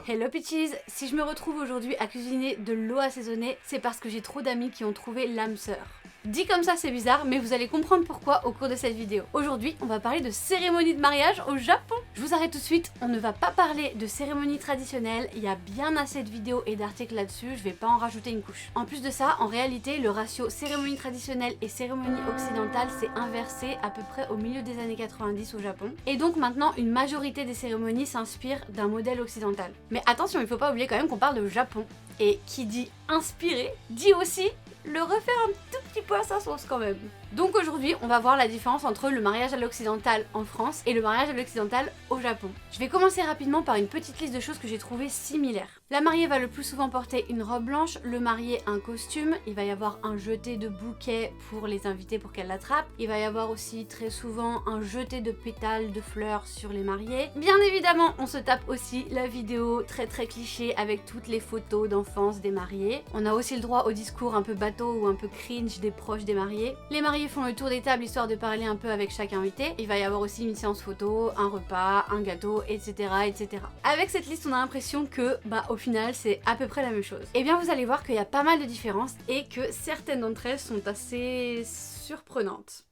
Hello Peaches! Si je me retrouve aujourd'hui à cuisiner de l'eau assaisonnée, c'est parce que j'ai trop d'amis qui ont trouvé l'âme sœur. Dit comme ça c'est bizarre, mais vous allez comprendre pourquoi au cours de cette vidéo. Aujourd'hui, on va parler de cérémonie de mariage au Japon. Je vous arrête tout de suite, on ne va pas parler de cérémonie traditionnelle, il y a bien assez de vidéos et d'articles là-dessus, je vais pas en rajouter une couche. En plus de ça, en réalité, le ratio cérémonie traditionnelle et cérémonie occidentale s'est inversé à peu près au milieu des années 90 au Japon. Et donc maintenant, une majorité des cérémonies s'inspirent d'un modèle occidental. Mais attention, il faut pas oublier quand même qu'on parle de Japon. Et qui dit inspiré, dit aussi le refaire un tout petit peu à sa sauce quand même. Donc aujourd'hui, on va voir la différence entre le mariage à l'occidental en France et le mariage à l'occidental au Japon. Je vais commencer rapidement par une petite liste de choses que j'ai trouvées similaires. La mariée va le plus souvent porter une robe blanche, le marié un costume, il va y avoir un jeté de bouquet pour les invités pour qu'elles l'attrapent, il va y avoir aussi très souvent un jeté de pétales de fleurs sur les mariés. Bien évidemment, on se tape aussi la vidéo très cliché avec toutes les photos d'enfance des mariés. On a aussi le droit au discours un peu bateau ou un peu cringe des proches des mariés. Les mariés font le tour des tables histoire de parler un peu avec chaque invité. Il va y avoir aussi une séance photo, un repas, un gâteau, etc. etc. Avec cette liste, on a l'impression que, au final, c'est à peu près la même chose. Et bien, vous allez voir qu'il y a pas mal de différences et que certaines d'entre elles sont assez surprenantes.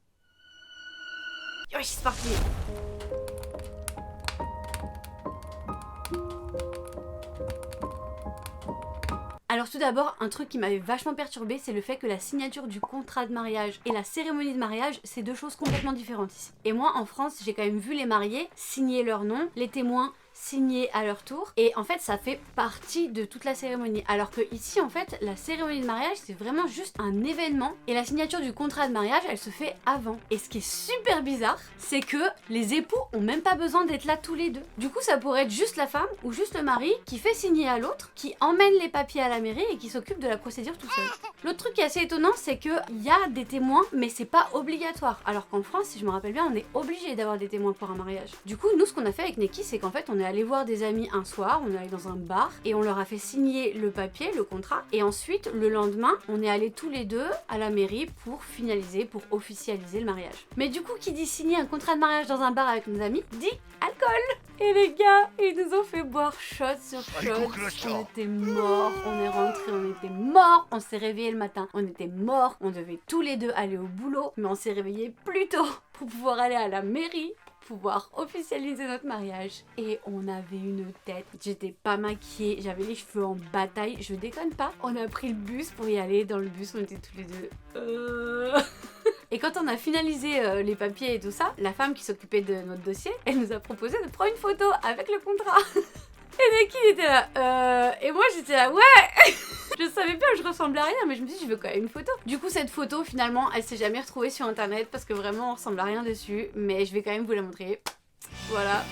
Yo, c'est parti! Alors tout d'abord, un truc qui m'avait vachement perturbée, c'est le fait que la signature du contrat de mariage et la cérémonie de mariage, c'est deux choses complètement différentes ici. Et moi, en France, j'ai quand même vu les mariés signer leur nom, les témoins signer à leur tour, et en fait ça fait partie de toute la cérémonie, alors que ici en fait la cérémonie de mariage c'est vraiment juste un événement et la signature du contrat de mariage elle se fait avant. Et ce qui est super bizarre, c'est que les époux ont même pas besoin d'être là tous les deux. Du coup ça pourrait être juste la femme ou juste le mari qui fait signer à l'autre, qui emmène les papiers à la mairie et qui s'occupe de la procédure tout seul. L'autre truc qui est assez étonnant, c'est que il y a des témoins mais c'est pas obligatoire, alors qu'en France, si je me rappelle bien, on est obligé d'avoir des témoins pour un mariage. Du coup nous ce qu'on a fait avec Neki, c'est qu'en fait on est allé voir des amis un soir, on est allé dans un bar et on leur a fait signer le papier, le contrat, et ensuite le lendemain on est allé tous les deux à la mairie pour finaliser, pour officialiser le mariage. Mais du coup qui dit signer un contrat de mariage dans un bar avec nos amis dit alcool. Et les gars, ils nous ont fait boire shot sur shot, on était morts, on est rentrés, on était morts, on s'est réveillé le matin, on était morts, on devait tous les deux aller au boulot, mais on s'est réveillé plus tôt pour pouvoir aller à la mairie, pouvoir officialiser notre mariage. Et on avait une tête, j'étais pas maquillée, j'avais les cheveux en bataille, je déconne pas. On a pris le bus pour y aller, dans le bus on était tous les deux Et quand on a finalisé les papiers et tout ça, la femme qui s'occupait de notre dossier, elle nous a proposé de prendre une photo avec le contrat. Et Neki était là, et moi j'étais là, ouais. Je savais pas, je ressemblais à rien, mais je me suis dit, je veux quand même une photo. Du coup, cette photo, finalement, elle s'est jamais retrouvée sur internet parce que vraiment, on ressemble à rien dessus, mais je vais quand même vous la montrer. Voilà.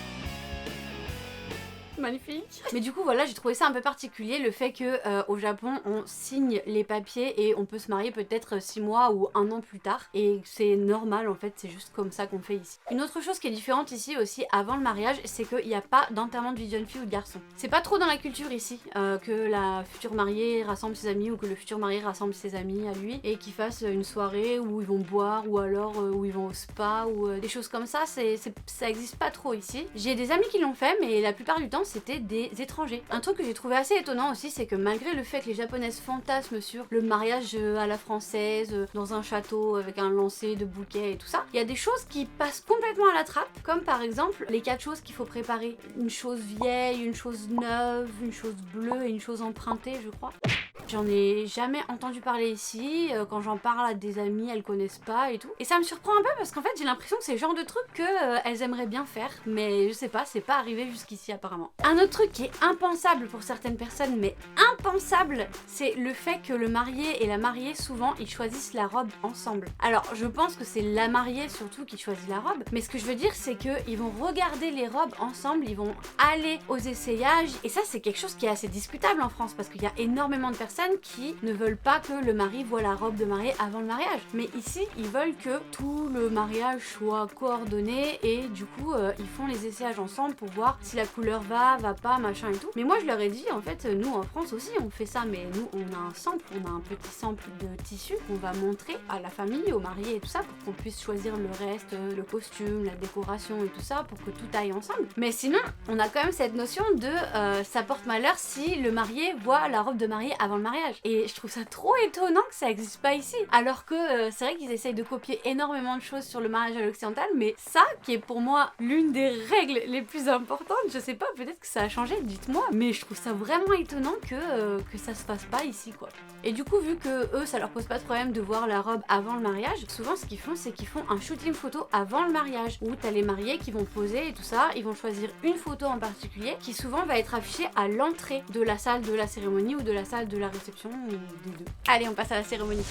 Magnifique. Mais du coup voilà, j'ai trouvé ça un peu particulier le fait que au Japon on signe les papiers et on peut se marier peut-être 6 mois ou 1 an plus tard, et c'est normal en fait, c'est juste comme ça qu'on fait ici. Une autre chose qui est différente ici aussi avant le mariage, c'est qu'il n'y a pas d'enterrement de vie de jeune fille ou de garçon. C'est pas trop dans la culture ici que la future mariée rassemble ses amis ou que le futur marié rassemble ses amis à lui et qu'ils fassent une soirée où ils vont boire ou alors où ils vont au spa ou des choses comme ça. Ça existe pas trop ici. J'ai des amis qui l'ont fait, mais la plupart du temps c'était des étrangers. Un truc que j'ai trouvé assez étonnant aussi, c'est que malgré le fait que les japonaises fantasment sur le mariage à la française, dans un château avec un lancer de bouquets et tout ça, il y a des choses qui passent complètement à la trappe, comme par exemple les 4 choses qu'il faut préparer. Une chose vieille, une chose neuve, une chose bleue et une chose empruntée, je crois. J'en ai jamais entendu parler ici, quand j'en parle à des amis, elles connaissent pas et tout. Et ça me surprend un peu parce qu'en fait j'ai l'impression que c'est le genre de truc que elles aimeraient bien faire, mais je sais pas, c'est pas arrivé jusqu'ici apparemment. Un autre truc qui est impensable pour certaines personnes, mais impensable, c'est le fait que le marié et la mariée, souvent, ils choisissent la robe ensemble. Alors je pense que c'est la mariée surtout qui choisit la robe, mais ce que je veux dire c'est qu'ils vont regarder les robes ensemble, ils vont aller aux essayages, et ça c'est quelque chose qui est assez discutable en France parce qu'il y a énormément de personnes personnes qui ne veulent pas que le mari voit la robe de mariée avant le mariage. Mais ici, ils veulent que tout le mariage soit coordonné et du coup, ils font les essayages ensemble pour voir si la couleur va pas, machin et tout. Mais moi, je leur ai dit, en fait, nous en France aussi, on fait ça, mais nous, on a un sample, on a un petit sample de tissu qu'on va montrer à la famille, au marié et tout ça, pour qu'on puisse choisir le reste, le costume, la décoration et tout ça, pour que tout aille ensemble. Mais sinon, on a quand même cette notion de ça porte malheur si le marié voit la robe de mariée avant le mariage. Et je trouve ça trop étonnant que ça n'existe pas ici. Alors que c'est vrai qu'ils essayent de copier énormément de choses sur le mariage à l'occidental, mais ça, qui est pour moi l'une des règles les plus importantes, je sais pas, peut-être que ça a changé, dites-moi, mais je trouve ça vraiment étonnant que ça se fasse pas ici, quoi. Et du coup, vu que eux, ça leur pose pas de problème de voir la robe avant le mariage, souvent ce qu'ils font, c'est qu'ils font un shooting photo avant le mariage, où t'as les mariés qui vont poser et tout ça, ils vont choisir une photo en particulier, qui souvent va être affichée à l'entrée de la salle de la cérémonie ou de la salle de la réception, ou des deux. Allez, on passe à la cérémonie.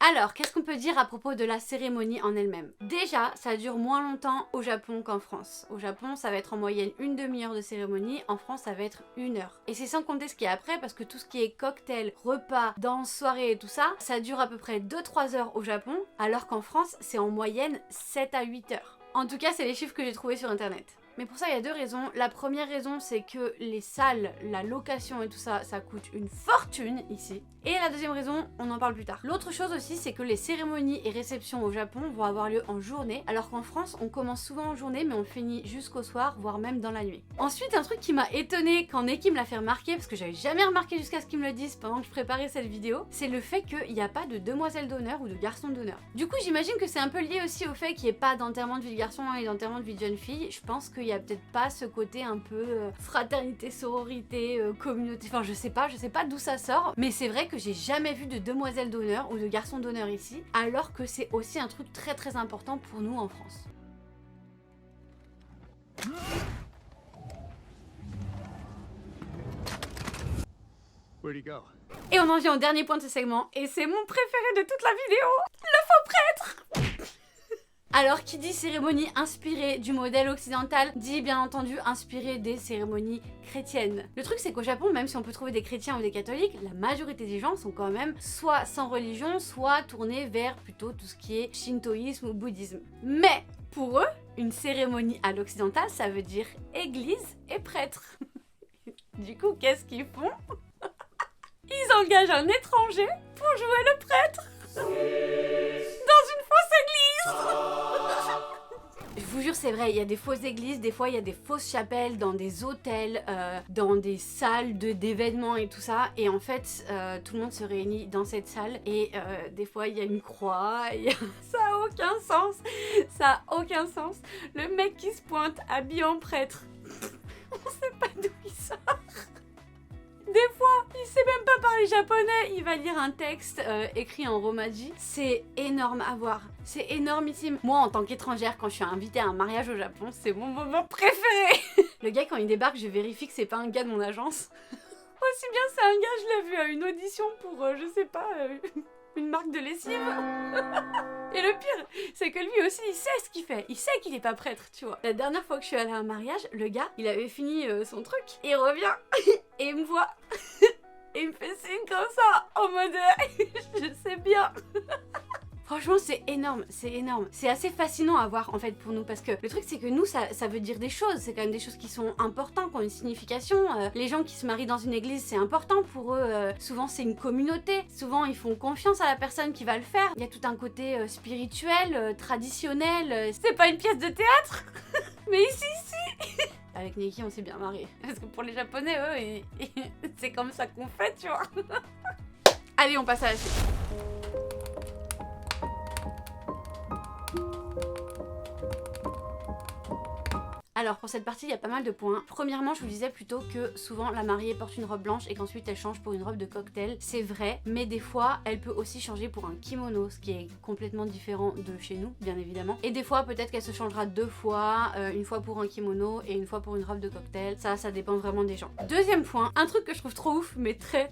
Alors, qu'est-ce qu'on peut dire à propos de la cérémonie en elle-même? Déjà, ça dure moins longtemps au Japon qu'en France. Au Japon, ça va être en moyenne une demi-heure de cérémonie, en France, ça va être 1 heure. Et c'est sans compter ce qui est après, parce que tout ce qui est cocktail, repas, danse, soirée et tout ça, ça dure à peu près 2-3 heures au Japon, alors qu'en France, c'est en moyenne 7 à 8 heures. En tout cas, c'est les chiffres que j'ai trouvés sur internet. Mais pour ça, il y a deux raisons. La première raison, c'est que les salles, la location et tout ça, ça coûte une fortune ici. Et la deuxième raison, on en parle plus tard. L'autre chose aussi, c'est que les cérémonies et réceptions au Japon vont avoir lieu en journée, alors qu'en France, on commence souvent en journée, mais on finit jusqu'au soir, voire même dans la nuit. Ensuite, un truc qui m'a étonnée quand Neki me l'a fait remarquer, parce que j'avais jamais remarqué jusqu'à ce qu'ils me le disent pendant que je préparais cette vidéo, c'est le fait qu'il n'y a pas de demoiselle d'honneur ou de garçon d'honneur. Du coup, j'imagine que c'est un peu lié aussi au fait qu'il n'y ait pas d'enterrement de vie de garçon et d'enterrement de vie de jeune fille. Je pense qu'il y a peut-être pas ce côté un peu fraternité, sororité, communauté, enfin je sais pas d'où ça sort, mais c'est vrai que j'ai jamais vu de demoiselle d'honneur ou de garçon d'honneur ici, alors que c'est aussi un truc très très important pour nous en France. Where'd he go? Et on en vient au dernier point de ce segment, et c'est mon préféré de toute la vidéo, le faux prêtre. Alors, qui dit cérémonie inspirée du modèle occidental, dit bien entendu inspirée des cérémonies chrétiennes. Le truc, c'est qu'au Japon, même si on peut trouver des chrétiens ou des catholiques, la majorité des gens sont quand même soit sans religion, soit tournés vers plutôt tout ce qui est shintoïsme ou bouddhisme. Mais pour eux, une cérémonie à l'occidental, ça veut dire église et prêtre. Du coup, qu'est-ce qu'ils font? Ils engagent un étranger pour jouer le prêtre dans une fausse église. Je vous jure, c'est vrai, il y a des fausses églises, des fois il y a des fausses chapelles dans des hôtels, dans des salles d'événements et tout ça. Et en fait, tout le monde se réunit dans cette salle et des fois il y a une croix, ça a aucun sens. Ça a aucun sens. Le mec qui se pointe habillé en prêtre, on sait pas d'où il sort. Des fois, il sait même pas parler japonais, il va lire un texte écrit en romaji. C'est énorme à voir, c'est énormissime. Moi, en tant qu'étrangère, quand je suis invitée à un mariage au Japon, c'est mon moment préféré. Le gars, quand il débarque, je vérifie que c'est pas un gars de mon agence. Aussi bien c'est un gars, je l'ai vu à une audition pour, je sais pas, une marque de lessive. Et le pire, c'est que lui aussi, il sait ce qu'il fait. Il sait qu'il est pas prêtre, tu vois. La dernière fois que je suis allée à un mariage, le gars, il avait fini son truc. Et il revient et il me voit. Et il me fait signe comme ça, en mode je sais bien. Franchement, c'est énorme, c'est énorme. C'est assez fascinant à voir en fait pour nous parce que le truc c'est que nous ça veut dire des choses, c'est quand même des choses qui sont importantes, qui ont une signification. Les gens qui se marient dans une église, c'est important pour eux. Souvent c'est une communauté, souvent ils font confiance à la personne qui va le faire. Il y a tout un côté spirituel, traditionnel. C'est pas une pièce de théâtre, mais ici. Avec Neki, on s'est bien marré. Parce que pour les Japonais, eux, c'est comme ça qu'on fait, tu vois. Allez, on passe à la suite. Alors pour cette partie il y a pas mal de points. Premièrement je vous disais plutôt que souvent la mariée porte une robe blanche et qu'ensuite elle change pour une robe de cocktail. C'est vrai, mais des fois elle peut aussi changer pour un kimono, ce qui est complètement différent de chez nous bien évidemment. Et des fois peut-être qu'elle se changera 2 fois, une fois pour un kimono et une fois pour une robe de cocktail. Ça dépend vraiment des gens. Deuxième point, un truc que je trouve trop ouf mais très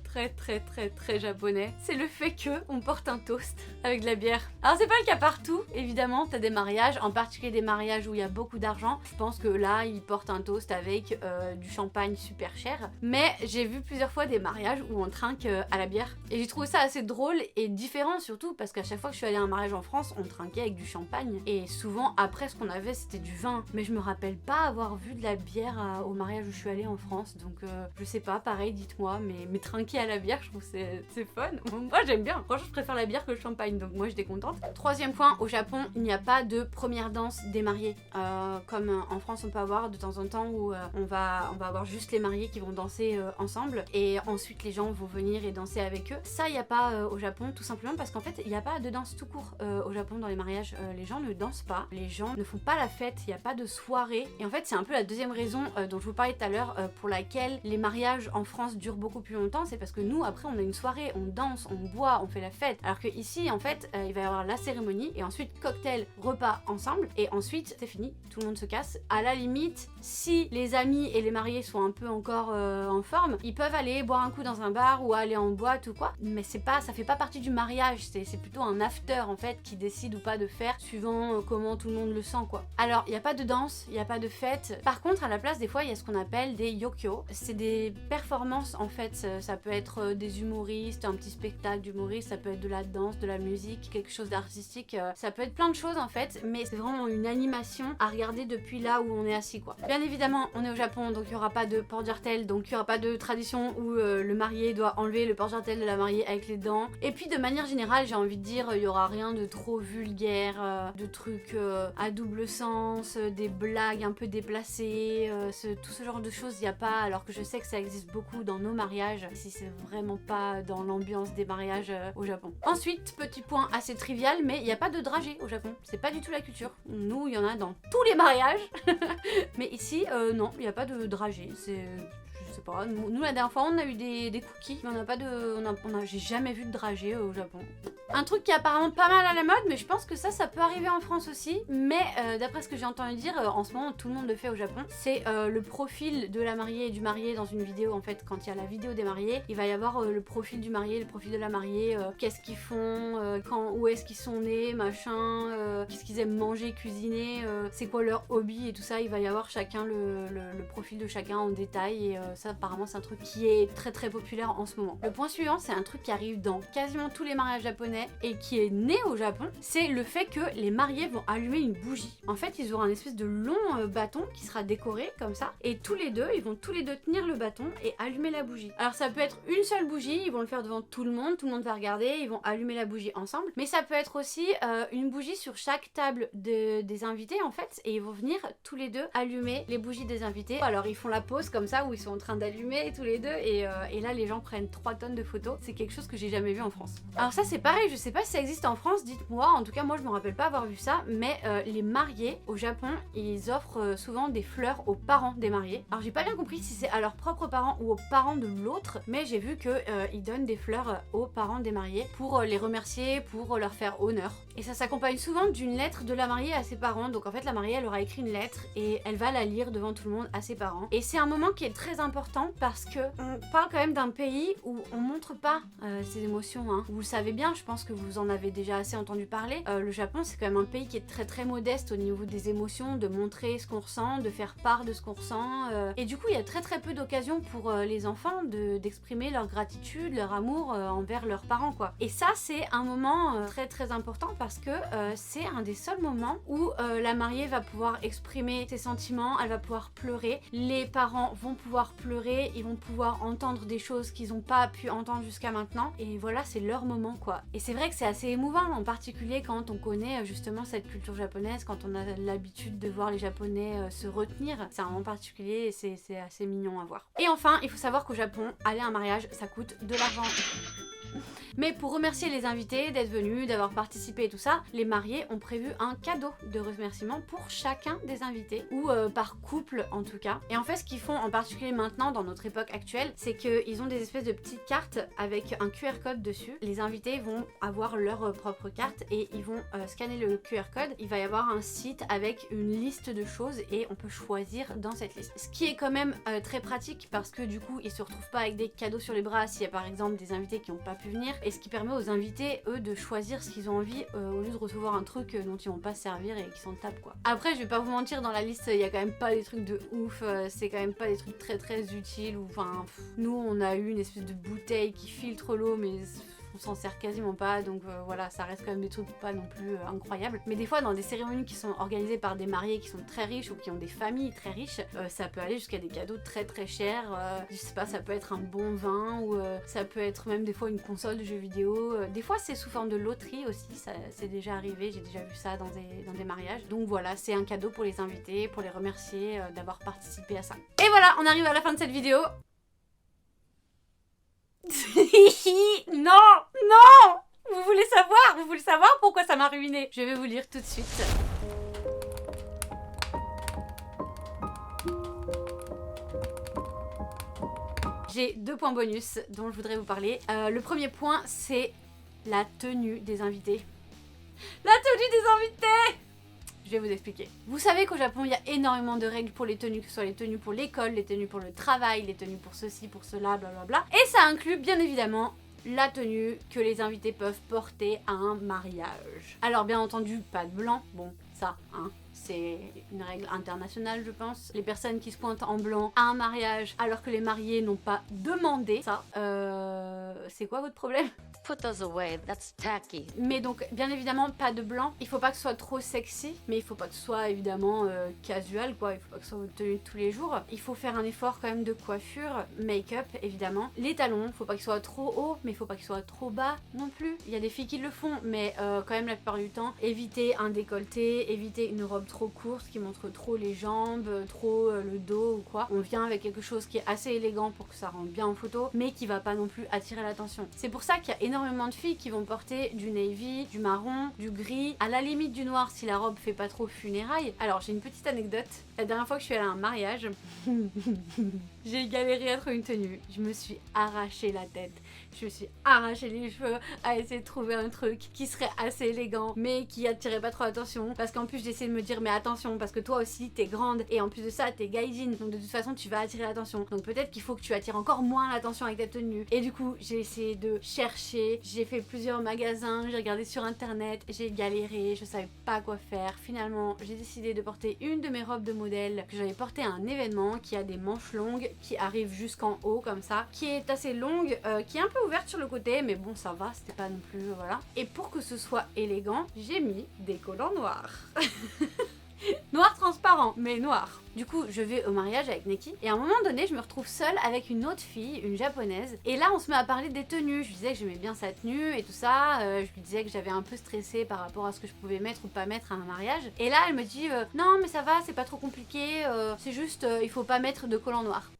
japonais, c'est le fait que on porte un toast avec de la bière. Alors c'est pas le cas partout, évidemment, t'as des mariages, en particulier des mariages où il y a beaucoup d'argent. Je pense que là, ils portent un toast avec du champagne super cher. Mais j'ai vu plusieurs fois des mariages où on trinque à la bière. Et j'ai trouvé ça assez drôle et différent surtout parce qu'à chaque fois que je suis allée à un mariage en France, on trinquait avec du champagne. Et souvent, après, ce qu'on avait, c'était du vin. Mais je me rappelle pas avoir vu de la bière au mariage où je suis allée en France. Donc, je sais pas, pareil, dites-moi. Mais trinquer à la bière, je trouve c'est fun. Moi, j'aime bien. Franchement, je préfère la bière que le champagne. Donc, moi, j'étais contente. Troisième point, au Japon, il n'y a pas de première danse des mariés. Comme en France, on peut avoir de temps en temps où on va avoir juste les mariés qui vont danser ensemble. Et ensuite, les gens vont venir et danser avec eux. Ça, il n'y a pas au Japon, tout simplement parce qu'en fait, il n'y a pas de danse tout court au Japon dans les mariages. Les gens ne dansent pas. Les gens ne font pas la fête. Il n'y a pas de soirée. Et en fait, c'est un peu la deuxième raison dont je vous parlais tout à l'heure pour laquelle les mariages en France durent beaucoup plus longtemps. C'est parce que nous, après, on a une soirée, on danse, on boit, on fait la fête. Alors que ici, en fait, il va y avoir la cérémonie et ensuite cocktail, repas ensemble. Et ensuite, c'est fini. Tout le monde se casse. À la limite, si les amis et les mariés sont un peu encore en forme, ils peuvent aller boire un coup dans un bar ou aller en boîte ou quoi. Mais c'est pas, ça fait pas partie du mariage. C'est plutôt un after en fait qui décide ou pas de faire suivant comment tout le monde le sent quoi. Alors, il n'y a pas de danse, il n'y a pas de fête. Par contre, à la place, des fois, il y a ce qu'on appelle des yokyo. C'est des performances en fait. Ça peut être des humoristes, un petit spectacle d'humoristes, ça peut être de la danse, de la musique, quelque chose d'artistique. Ça peut être plein de choses en fait, mais c'est vraiment une animation à regarder depuis là où on est assis quoi. Bien évidemment, on est au Japon, donc il n'y aura pas de porte-jartel, donc il n'y aura pas de tradition où le marié doit enlever le porte-jartel de la mariée avec les dents. Et puis de manière générale, j'ai envie de dire, il n'y aura rien de trop vulgaire, de trucs à double sens, des blagues un peu déplacées, tout ce genre de choses, il n'y a pas, alors que je sais que ça existe beaucoup dans nos mariages, si c'est vraiment pas dans l'ambiance des mariages au Japon. Ensuite, petit point assez trivial, mais il n'y a pas de dragée au Japon, c'est pas du tout la culture. Nous, il y en a dans tous les mariages, mais ici, non, il n'y a pas de dragée, c'est... Je sais pas, nous la dernière fois on a eu des cookies, mais on n'a pas de... j'ai jamais vu de dragée au Japon. Un truc qui est apparemment pas mal à la mode, mais je pense que ça peut arriver en France aussi, mais d'après ce que j'ai entendu dire, en ce moment tout le monde le fait au Japon, c'est le profil de la mariée et du marié dans une vidéo en fait, quand il y a la vidéo des mariés, il va y avoir le profil du marié, le profil de la mariée, qu'est-ce qu'ils font, où est-ce qu'ils sont nés, machin, qu'est-ce qu'ils aiment manger, cuisiner, c'est quoi leur hobby et tout ça, il va y avoir chacun le profil de chacun en détail et ça apparemment c'est un truc qui est très populaire en ce moment. Le point suivant, c'est un truc qui arrive dans quasiment tous les mariages japonais et qui est né au Japon, c'est le fait que les mariés vont allumer une bougie. En fait, ils auront un espèce de long bâton qui sera décoré comme ça et ils vont tous les deux tenir le bâton et allumer la bougie. Alors ça peut être une seule bougie, ils vont le faire devant tout le monde va regarder, ils vont allumer la bougie ensemble, mais ça peut être aussi une bougie sur chaque table des invités en fait, et ils vont venir tous les deux allumer les bougies des invités. Alors ils font la pause comme ça où ils sont en train d'allumer tous les deux et là les gens prennent 3 tonnes de photos. C'est quelque chose que j'ai jamais vu en France. Alors ça c'est pareil, je sais pas si ça existe en France, dites-moi. En tout cas moi je me rappelle pas avoir vu ça, mais les mariés au Japon ils offrent souvent des fleurs aux parents des mariés. Alors j'ai pas bien compris si c'est à leurs propres parents ou aux parents de l'autre, mais j'ai vu que ils donnent des fleurs aux parents des mariés pour les remercier, pour leur faire honneur. Et ça s'accompagne souvent d'une lettre de la mariée à ses parents. Donc en fait la mariée elle aura écrit une lettre et elle va la lire devant tout le monde à ses parents. Et c'est un moment qui est très important parce que on parle quand même d'un pays où on montre pas ses émotions. Hein. Vous le savez bien, je pense que vous en avez déjà assez entendu parler. Le Japon c'est quand même un pays qui est très modeste au niveau des émotions, de montrer ce qu'on ressent, de faire part de ce qu'on ressent. Et du coup il y a très peu d'occasions pour les enfants d'exprimer leur gratitude, leur amour envers leurs parents quoi. Et ça c'est un moment très important parce que c'est un des seuls moments où la mariée va pouvoir exprimer ses sentiments, elle va pouvoir pleurer, les parents vont pouvoir pleurer, ils vont pouvoir entendre des choses qu'ils n'ont pas pu entendre jusqu'à maintenant et voilà c'est leur moment quoi. Et c'est vrai que c'est assez émouvant en particulier quand on connaît justement cette culture japonaise, quand on a l'habitude de voir les japonais se retenir, c'est un moment particulier et c'est assez mignon à voir. Et enfin il faut savoir qu'au Japon aller à un mariage ça coûte de l'argent. Mais pour remercier les invités d'être venus, d'avoir participé et tout ça, les mariés ont prévu un cadeau de remerciement pour chacun des invités, ou par couple en tout cas. Et en fait ce qu'ils font en particulier maintenant dans notre époque actuelle, c'est qu'ils ont des espèces de petites cartes avec un QR code dessus. Les invités vont avoir leur propre carte et ils vont scanner le QR code. Il va y avoir un site avec une liste de choses et on peut choisir dans cette liste. Ce qui est quand même très pratique parce que du coup ils se retrouvent pas avec des cadeaux sur les bras s'il y a par exemple des invités qui n'ont pas pu venir, et ce qui permet aux invités eux de choisir ce qu'ils ont envie au lieu de recevoir un truc dont ils vont pas se servir et qui s'en tapent quoi. Après je vais pas vous mentir, dans la liste il y a quand même pas des trucs de ouf, c'est quand même pas des trucs très utiles, ou enfin nous on a eu une espèce de bouteille qui filtre l'eau mais on s'en sert quasiment pas, donc voilà, ça reste quand même des trucs pas non plus incroyables. Mais des fois dans des cérémonies qui sont organisées par des mariés qui sont très riches ou qui ont des familles très riches, ça peut aller jusqu'à des cadeaux très chers, je sais pas, ça peut être un bon vin, ou ça peut être même des fois une console de jeux vidéo, des fois c'est sous forme de loterie aussi, ça c'est déjà arrivé, j'ai déjà vu ça dans des mariages. Donc voilà, c'est un cadeau pour les invités, pour les remercier d'avoir participé à ça. Et voilà, on arrive à la fin de cette vidéo. Non, non, vous voulez savoir pourquoi ça m'a ruiné? Je vais vous lire tout de suite. J'ai 2 points bonus dont je voudrais vous parler. Le premier point, c'est la tenue des invités. La tenue des invités! Je vais vous expliquer. Vous savez qu'au Japon, il y a énormément de règles pour les tenues, que ce soit les tenues pour l'école, les tenues pour le travail, les tenues pour ceci, pour cela, blablabla. Et ça inclut bien évidemment la tenue que les invités peuvent porter à un mariage. Alors bien entendu, pas de blanc, bon ça, hein, c'est une règle internationale je pense. Les personnes qui se pointent en blanc à un mariage alors que les mariés n'ont pas demandé ça, c'est quoi votre problème? Put those away, that's tacky. Mais donc bien évidemment pas de blanc, il faut pas que ce soit trop sexy, mais il faut pas que ce soit évidemment casual quoi, il faut pas que ce soit votre tenue de tous les jours. Il faut faire un effort quand même de coiffure, make-up évidemment. Les talons, faut pas qu'ils soient trop hauts, mais il faut pas qu'ils soient trop bas non plus. Il y a des filles qui le font, mais quand même la plupart du temps, évitez un décolleté, évitez une robe trop courte qui montre trop les jambes, trop le dos ou quoi. On vient avec quelque chose qui est assez élégant pour que ça rentre bien en photo, mais qui va pas non plus attirer l'attention. C'est pour ça qu'il y a énormément de filles qui vont porter du navy, du marron, du gris, à la limite du noir si la robe fait pas trop funérailles. Alors j'ai une petite anecdote. La dernière fois que je suis allée à un mariage, j'ai galéré à trouver une tenue. Je me suis arraché la tête. Je me suis arraché les cheveux à essayer de trouver un truc qui serait assez élégant mais qui attirait pas trop l'attention, parce qu'en plus j'essayais de me dire mais attention parce que toi aussi t'es grande et en plus de ça t'es gaijin, donc de toute façon tu vas attirer l'attention, donc peut-être qu'il faut que tu attires encore moins l'attention avec ta tenue. Et du coup j'ai essayé de chercher, j'ai fait plusieurs magasins, j'ai regardé sur internet, j'ai galéré, je savais pas quoi faire. Finalement j'ai décidé de porter une de mes robes de modèle que j'avais portée à un événement, qui a des manches longues qui arrivent jusqu'en haut comme ça, qui est assez longue, qui est un peu ouverte sur le côté, mais bon ça va, c'était pas non plus voilà. Et pour que ce soit élégant, j'ai mis des collants noirs. Noir transparent, mais noir. Du coup, je vais au mariage avec Neki et à un moment donné, je me retrouve seule avec une autre fille, une japonaise. Et là, on se met à parler des tenues. Je lui disais que j'aimais bien sa tenue et tout ça. Je lui disais que j'avais un peu stressé par rapport à ce que je pouvais mettre ou pas mettre à un mariage. Et là, elle me dit non, mais ça va, c'est pas trop compliqué. C'est juste, il faut pas mettre de collants noirs.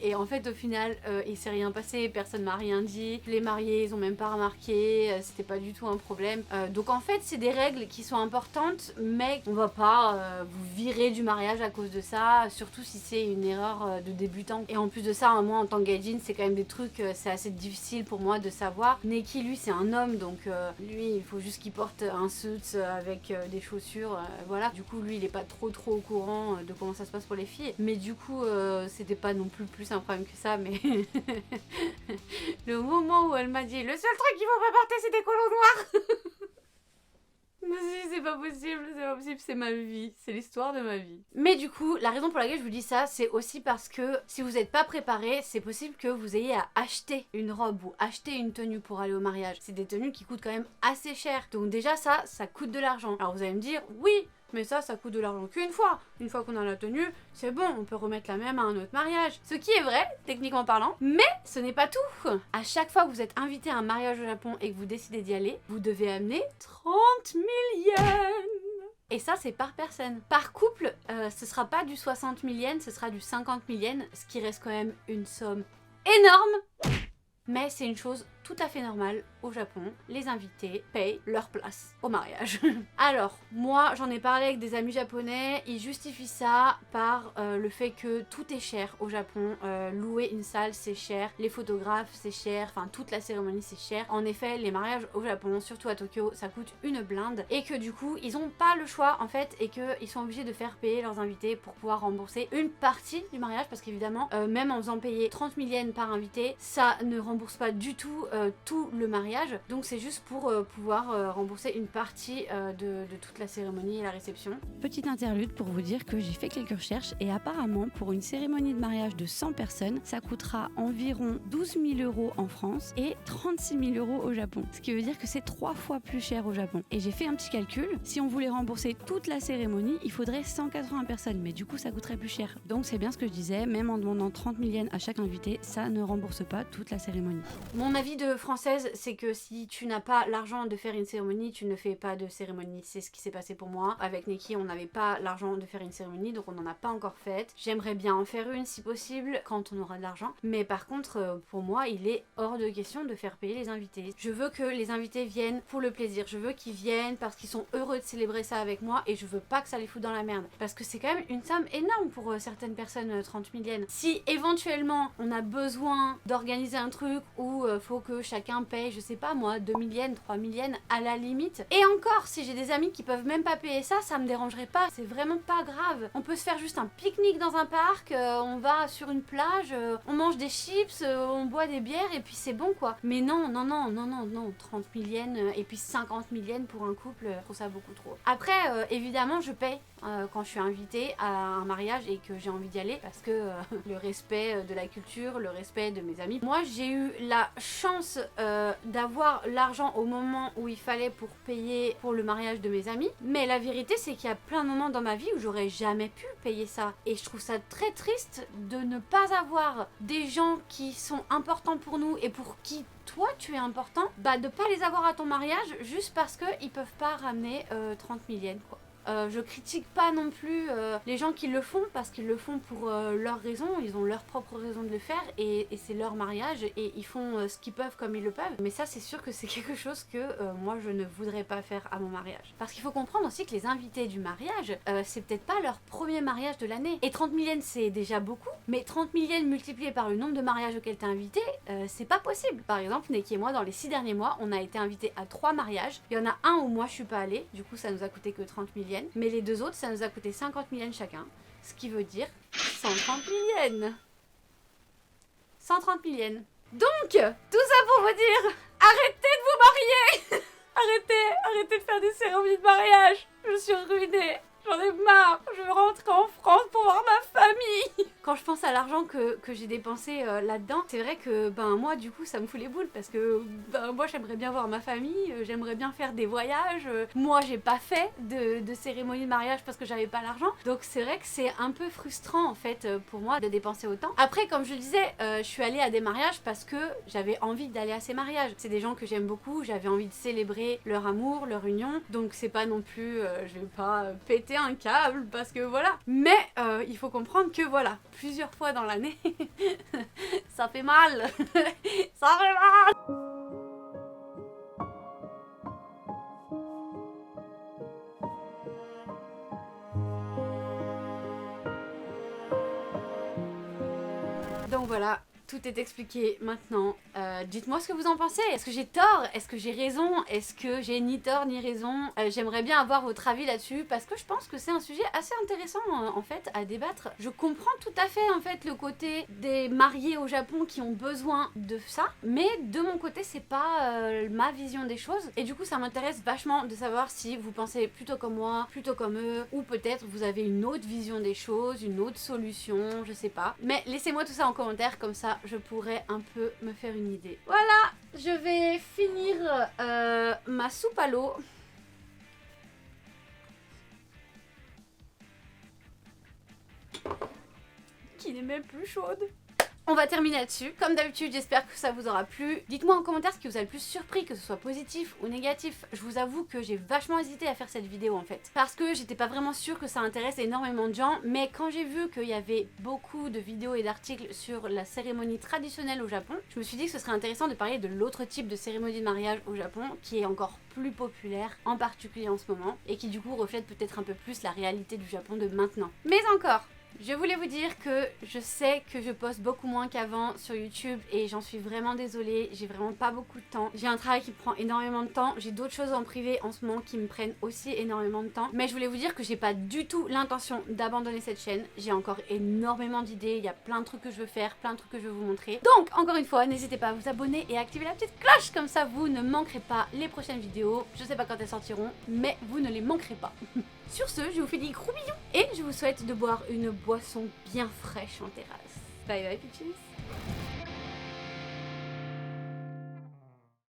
Et en fait au final il s'est rien passé, personne m'a rien dit, les mariés ils ont même pas remarqué, c'était pas du tout un problème. Donc en fait c'est des règles qui sont importantes, mais on va pas vous virer du mariage à cause de ça, surtout si c'est une erreur de débutant. Et en plus de ça, moi en tant que gaijin, c'est quand même des trucs, c'est assez difficile pour moi de savoir. Neki lui c'est un homme, donc lui il faut juste qu'il porte un suit avec des chaussures, voilà. Du coup lui il est pas trop au courant de comment ça se passe pour les filles, mais du coup c'était pas non plus un problème que ça, mais le moment où elle m'a dit le seul truc qu'il faut pas porter c'est des collants noirs. Je me suis dit c'est pas possible, c'est ma vie, c'est l'histoire de ma vie. Mais du coup, la raison pour laquelle je vous dis ça, c'est aussi parce que si vous n'êtes pas préparé, c'est possible que vous ayez à acheter une robe ou acheter une tenue pour aller au mariage. C'est des tenues qui coûtent quand même assez cher, donc déjà ça coûte de l'argent. Alors vous allez me dire oui, mais ça coûte de l'argent qu'une fois. Une fois qu'on a la tenue, c'est bon, on peut remettre la même à un autre mariage. Ce qui est vrai, techniquement parlant, mais ce n'est pas tout. À chaque fois que vous êtes invité à un mariage au Japon et que vous décidez d'y aller, vous devez amener 30 000 yens. Et ça, c'est par personne. Par couple, ce sera pas du 60 000 yens, ce sera du 50 000 yens, ce qui reste quand même une somme énorme. Mais c'est une chose tout à fait normale au Japon. Les invités payent leur place au mariage. Alors, moi, j'en ai parlé avec des amis japonais. Ils justifient ça par le fait que tout est cher au Japon. Louer une salle, c'est cher. Les photographes, c'est cher. Enfin, toute la cérémonie, c'est cher. En effet, les mariages au Japon, surtout à Tokyo, ça coûte une blinde. Et que du coup, ils ont pas le choix, en fait. Et qu'ils sont obligés de faire payer leurs invités pour pouvoir rembourser une partie du mariage. Parce qu'évidemment, même en faisant payer 30 000 yens par invité, ça ne rembourse pas du tout tout le mariage, donc c'est juste pour pouvoir rembourser une partie de toute la cérémonie et la réception. Petite interlude pour vous dire que j'ai fait quelques recherches et apparemment pour une cérémonie de mariage de 100 personnes, ça coûtera environ 12 000 € en France et 36 000 € au Japon. Ce qui veut dire que c'est 3 fois plus cher au Japon. Et j'ai fait un petit calcul, si on voulait rembourser toute la cérémonie, il faudrait 180 personnes, mais du coup ça coûterait plus cher. Donc c'est bien ce que je disais, même en demandant 30 000 yens à chaque invité, ça ne rembourse pas toute la cérémonie. Mon avis de française, c'est que si tu n'as pas l'argent de faire une cérémonie, tu ne fais pas de cérémonie. C'est ce qui s'est passé pour moi. Avec Neki, on n'avait pas l'argent de faire une cérémonie, donc on n'en a pas encore faite. J'aimerais bien en faire une si possible, quand on aura de l'argent. Mais par contre, pour moi, il est hors de question de faire payer les invités. Je veux que les invités viennent pour le plaisir. Je veux qu'ils viennent parce qu'ils sont heureux de célébrer ça avec moi et je veux pas que ça les foute dans la merde. Parce que c'est quand même une somme énorme pour certaines personnes, 30 000 yens. Si éventuellement on a besoin d'organiser un truc où faut que chacun paye, je sais pas moi, 2 000 yens, 3 000 yens à la limite. Et encore, si j'ai des amis qui peuvent même pas payer ça, ça me dérangerait pas. C'est vraiment pas grave. On peut se faire juste un pique-nique dans un parc, on va sur une plage, on mange des chips, on boit des bières et puis c'est bon quoi. Mais non, 30 000 yens et puis 50 000 yens pour un couple, je trouve ça beaucoup trop. Après, évidemment, je paye quand je suis invitée à un mariage et que j'ai envie d'y aller parce que le respect de la culture, le respect de mes amis. Moi, j'ai eu la chance d'avoir l'argent au moment où il fallait pour payer pour le mariage de mes amis. Mais la vérité, c'est qu'il y a plein de moments dans ma vie où j'aurais jamais pu payer ça. Et je trouve ça très triste de ne pas avoir des gens qui sont importants pour nous et pour qui toi tu es important, de pas les avoir à ton mariage juste parce qu'ils peuvent pas ramener 30 000 yens quoi. Je critique pas non plus les gens qui le font parce qu'ils le font pour leurs raisons, ils ont leur propre raison de le faire et c'est leur mariage et ils font ce qu'ils peuvent comme ils le peuvent. Mais ça c'est sûr que c'est quelque chose que moi je ne voudrais pas faire à mon mariage. Parce qu'il faut comprendre aussi que les invités du mariage, c'est peut-être pas leur premier mariage de l'année. Et 30 000 yens c'est déjà beaucoup, mais 30 000 yens multiplié par le nombre de mariages auxquels t'es invité, c'est pas possible. Par exemple, Neki et moi dans les 6 derniers mois, on a été invités à 3 mariages. Il y en a un où moi je suis pas allée, du coup ça nous a coûté que 30 000 yens. Mais les deux autres, ça nous a coûté 50 000 yens chacun. Ce qui veut dire 130 000 yens. 130 000 yens. Donc, tout ça pour vous dire, arrêtez de vous marier. Arrêtez de faire des cérémonies de mariage. Je suis ruinée. J'en ai marre, je veux rentrer en France pour voir ma famille. Quand je pense à l'argent que j'ai dépensé là-dedans, c'est vrai que moi du coup ça me fout les boules parce que moi j'aimerais bien voir ma famille, j'aimerais bien faire des voyages. Moi j'ai pas fait de cérémonie de mariage parce que j'avais pas l'argent. Donc c'est vrai que c'est un peu frustrant en fait pour moi de dépenser autant. Après comme je le disais, je suis allée à des mariages parce que j'avais envie d'aller à ces mariages. C'est des gens que j'aime beaucoup, j'avais envie de célébrer leur amour, leur union. Donc c'est pas non plus, je vais pas péter un câble parce que voilà. Mais il faut comprendre que voilà, plusieurs fois dans l'année, ça fait mal. Ça fait mal. Donc voilà, tout est expliqué maintenant. Dites-moi ce que vous en pensez. Est-ce que j'ai tort? Est-ce que j'ai raison? Est-ce que j'ai ni tort ni raison? J'aimerais bien avoir votre avis là-dessus parce que je pense que c'est un sujet assez intéressant en fait à débattre. Je comprends tout à fait en fait le côté des mariés au Japon qui ont besoin de ça, mais de mon côté c'est pas ma vision des choses et du coup ça m'intéresse vachement de savoir si vous pensez plutôt comme moi, plutôt comme eux, ou peut-être vous avez une autre vision des choses, une autre solution, je sais pas. Mais laissez-moi tout ça en commentaire, comme ça je pourrais un peu me faire une idée. Voilà, je vais finir ma soupe à l'eau. Qui n'est même plus chaude. On va terminer là-dessus. Comme d'habitude, j'espère que ça vous aura plu. Dites-moi en commentaire ce qui vous a le plus surpris, que ce soit positif ou négatif. Je vous avoue que j'ai vachement hésité à faire cette vidéo en fait. Parce que j'étais pas vraiment sûre que ça intéresse énormément de gens. Mais quand j'ai vu qu'il y avait beaucoup de vidéos et d'articles sur la cérémonie traditionnelle au Japon, je me suis dit que ce serait intéressant de parler de l'autre type de cérémonie de mariage au Japon, qui est encore plus populaire, en particulier en ce moment, et qui du coup reflète peut-être un peu plus la réalité du Japon de maintenant. Mais encore, je voulais vous dire que je sais que je poste beaucoup moins qu'avant sur YouTube et j'en suis vraiment désolée, j'ai vraiment pas beaucoup de temps. J'ai un travail qui prend énormément de temps, j'ai d'autres choses en privé en ce moment qui me prennent aussi énormément de temps. Mais je voulais vous dire que j'ai pas du tout l'intention d'abandonner cette chaîne. J'ai encore énormément d'idées, il y a plein de trucs que je veux faire, plein de trucs que je veux vous montrer. Donc encore une fois, n'hésitez pas à vous abonner et à activer la petite cloche, comme ça vous ne manquerez pas les prochaines vidéos. Je sais pas quand elles sortiront, mais vous ne les manquerez pas. Sur ce, je vous fais des gros bisous et je vous souhaite de boire une boisson bien fraîche en terrasse. Bye bye, bitches.